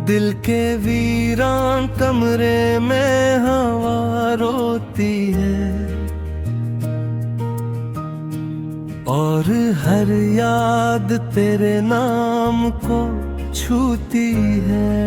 दिल के वीरान कमरे में हवा रोती है और हर याद तेरे नाम को छूती है।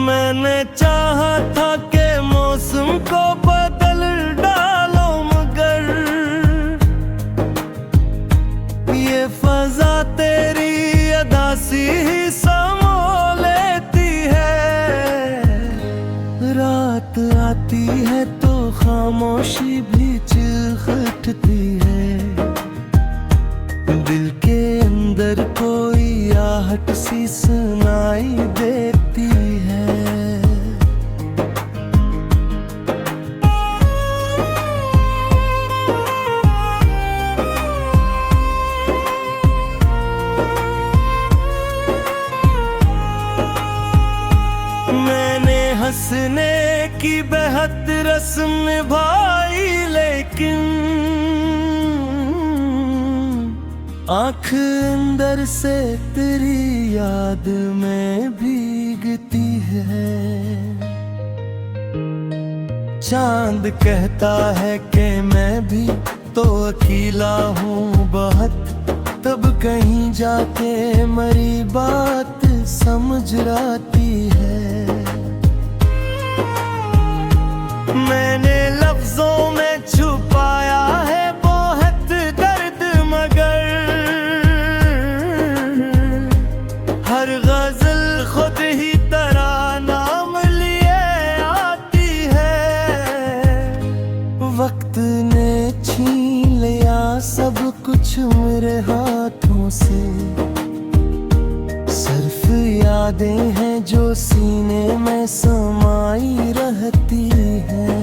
मैंने चाहा था कि मौसम को बदल डालो, मगर ये फजा तेरी अदासी ही समो लेती है। रात आती है तो खामोशी भी चिल्ख उठती है। दिल के अंदर कोई आहट सी सुनाई देती है। मैंने हंसने की बेहद रस्म निभाई, लेकिन आँख अंदर से तेरी याद में भीगती है। चांद कहता है कि मैं भी तो अकेला हूँ बहुत, तब कहीं जाके मरी बात समझ आती है। मैंने लफ्जों में छुपाया है बहुत दर्द, मगर हर गजल खुद ही तरह नाम लिए आती है। वक्त ने छीन लिया सब कुछ मेरे हाथों से, सिर्फ यादें हैं जो सीने में समाई रहती हैं।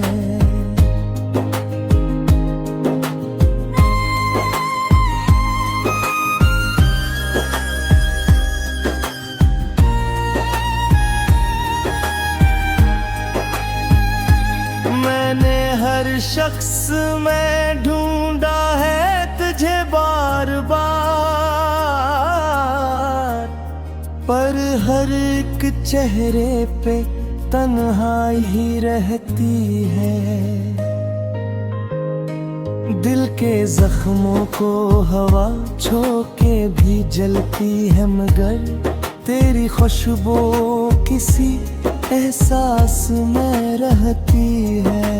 मैंने हर शख्स में ढूंढा है तुझे बार बार, पर हर एक चेहरे पे तन्हाई ही रहती है। दिल के जख्मों को हवा छोके भी जलती है, मगर तेरी खुशबू किसी एहसास में रहती है।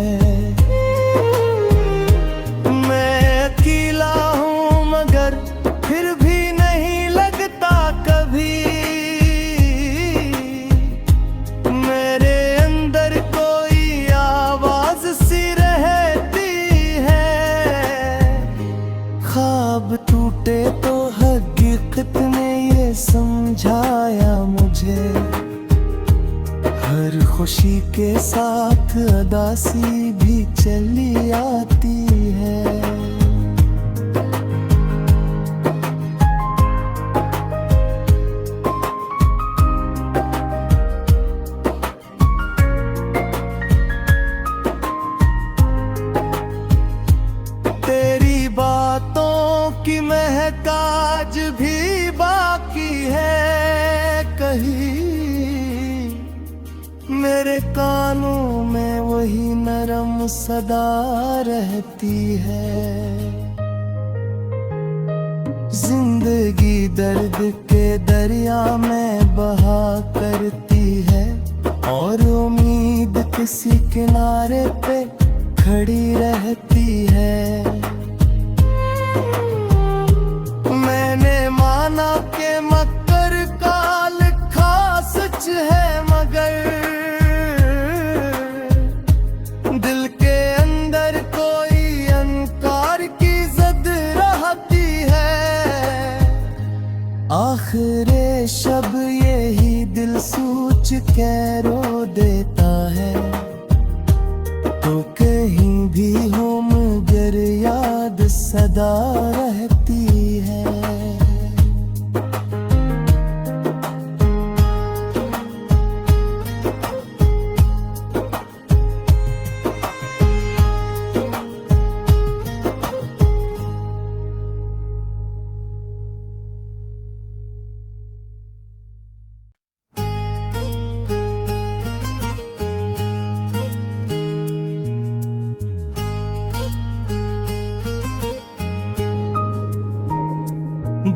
मैं अकेला हूँ मगर फिर भी नहीं लगता कभी, मेरे अंदर कोई आवाज सी रहती है। ख्वाब टूटे तो हकीकत ने ये समझाया मुझे, हर खुशी के साथ अदासी भी चली आती है। तेरी बातों की महक आज भी बाकी है कहीं, मेरे कानों में वही नरम सदा रहती है। जिंदगी दर्द के दरिया में बहा करती है, और उम्मीद किसी किनारे पे खड़ी रहती है। मैंने माना कि मकर का लिखा सच है, मगर दिल के अंदर कोई अनकार की जद रहती है। आखिरे शब यही दिल सोच के रो देता है, तो कहीं भी हो मगर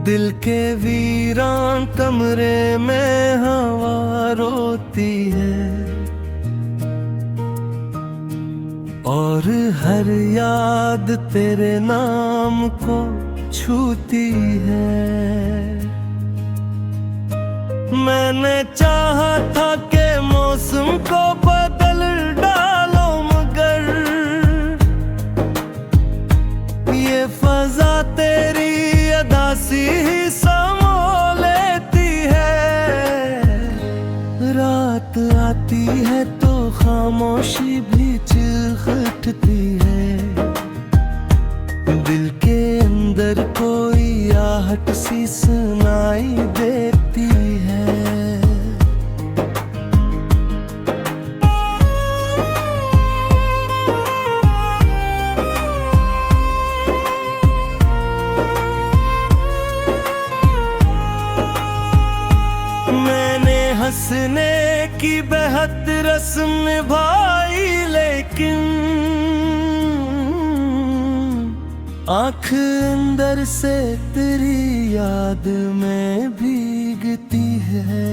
दिल के वीरान कमरे में हवा रोती है, और हर याद तेरे नाम को छूती है। मैंने चाहा था कि मौसम को बदल डालो, मगर ये फजा तेरी अदा सी ही समो लेती है। रात आती है तो खामोशी भी चीख उठती है, दिल के अंदर कोई आहट सी सुनाई देती है। मैंने हंसने की बेहद रस्म निभाई, लेकिन आँख अंदर से तेरी याद में भीगती है।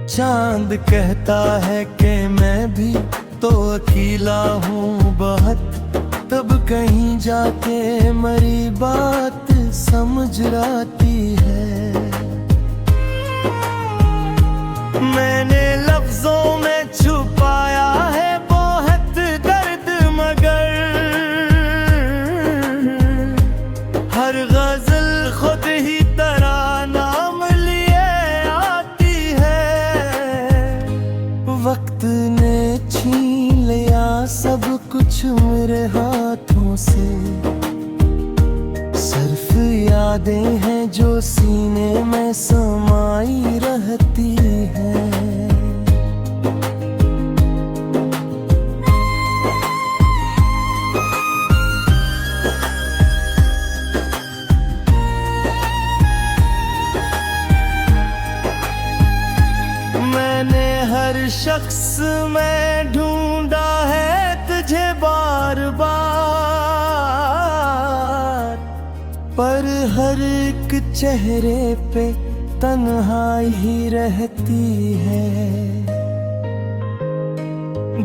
चांद कहता है कि मैं भी तो अकेला हूँ बहुत, तब कहीं जाके मरी बात समझ आती है। मैंने लफ्जों में छुपाया है बहुत दर्द, मगर हर गजल खुद ही नाम लिए आती है। वक्त ने छीन लिया सब कुछ मेरे हाथों से, सिर्फ यादें हैं जो सीने में समाई रहती हैं। मैंने हर शख्स में ढूंढा है तुझे बार बार, पर हर एक चेहरे पे तन्हाई ही रहती है।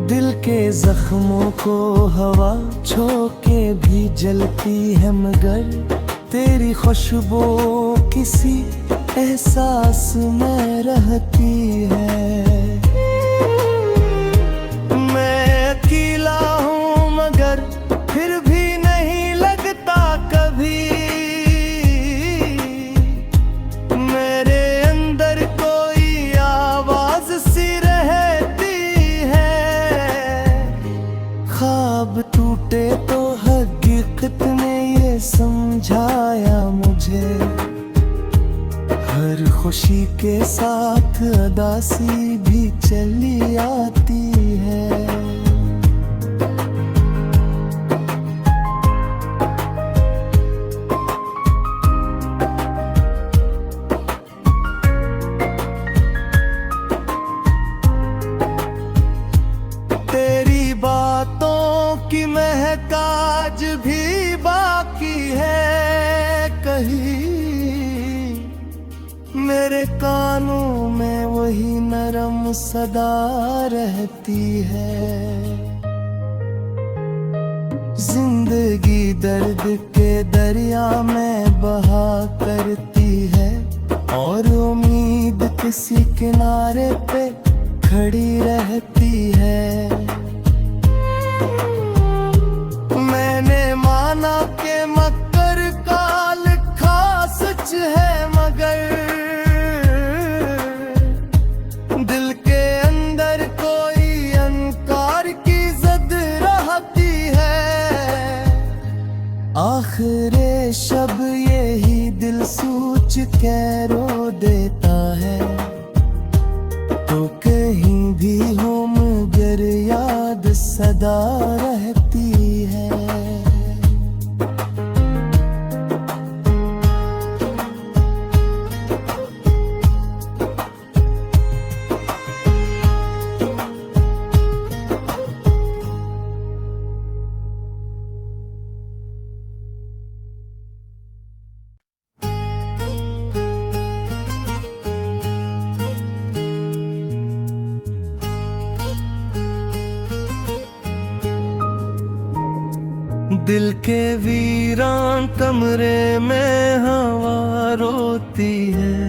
दिल के जख्मों को हवा झोंके भी जलती है, मगर तेरी खुशबू किसी एहसास में रहती है। मैं अकेला हूँ मगर फिर भी नहीं लगता कभी, मेरे अंदर कोई आवाज सी रहती है। ख्वाब टूटे तो हकीकत ने ये समझाया मुझे, हर खुशी के साथ अदासी भी चली आती है। तेरी बातों की महक आज भी बाकी है कहीं, मेरे कानों में वही नरम सदा रहती है। जिंदगी दर्द के दरिया में बहा करती है, और उम्मीद किसी किनारे पे खड़ी रहती है। मैंने माना कि मकर का लिखा सच है, मगर दिल के अंदर कोई अनकार की जद रहती है। आखिरे शब यही दिल सोच के रो देता है, तो कहीं भी हो मगर याद सदा रहती है। दिल के वीरान कमरे में हवा रोती है,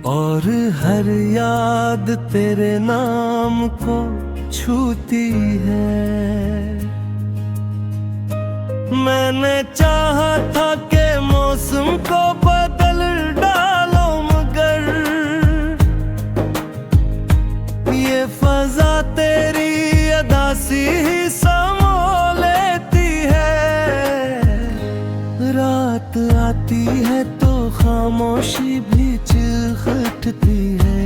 और हर याद तेरे नाम को छूती है। मैंने चाहा था कि मौसम को बदल डालो, मगर ये फजा तेरी अदा सी ही समो लेती है। रात आती है तो खामोशी भी चीख उठती है,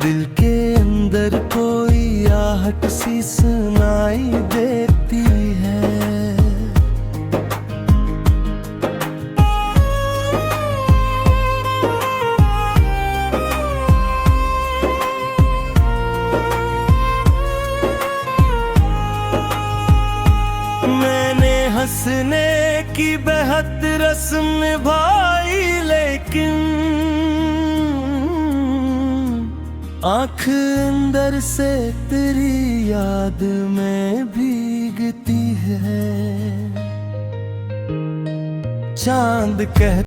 दिल के अंदर कोई आहट सी सुनाई देती है। मैंने हंसने की बेहद रस्म निभाई, लेकिन आँख अंदर से तेरी याद में भीगती है। चांद कहता